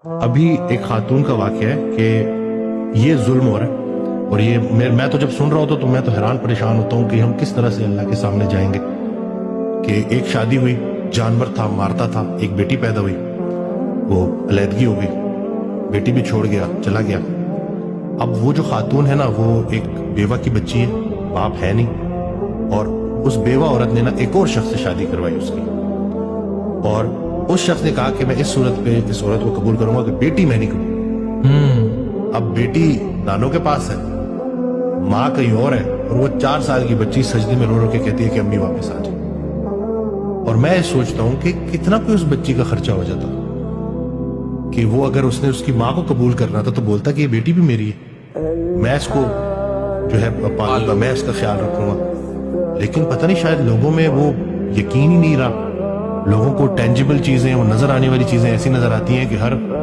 ابھی ایک خاتون کا واقعہ ہے کہ یہ ظلم ہو رہا ہے، اور یہ میں تو جب سن رہا ہوتا تو میں تو حیران پریشان ہوتا ہوں کہ ہم کس طرح سے اللہ کے سامنے جائیں گے. کہ ایک شادی ہوئی، جانور تھا، مارتا تھا، ایک بیٹی پیدا ہوئی، وہ علیحدگی ہو گئی، بیٹی بھی چھوڑ گیا، چلا گیا. اب وہ جو خاتون ہے نا، وہ ایک بیوہ کی بچی ہے، باپ ہے نہیں، اور اس بیوہ عورت نے نا ایک اور شخص سے شادی کروائی اس کی، اور اس شخص نے کہا کہ میں اس صورت پہ اس عورت کو قبول کروں گا کہ بیٹی میں نہیں قبول. اب بیٹی نانوں کے پاس ہے، ماں کہیں اور ہے، اور وہ 4 سال کی بچی سجدے میں رو رو کے کہتی ہے کہ امی واپس آ جائے. اور میں سوچتا ہوں کہ کتنا کوئی اس بچی کا خرچہ ہو جاتا کہ وہ اگر اس نے اس کی ماں کو قبول کرنا تھا تو بولتا کہ یہ بیٹی بھی میری ہے، میں اس کو جو ہے پالوں گا، میں اس کا خیال رکھوں گا. لیکن پتہ نہیں شاید لوگوں میں وہ یقین ہی نہیں رہا. لوگوں کو ٹینجیبل چیزیں، وہ نظر آنے والی چیزیں ایسی نظر آتی ہیں کہ ہر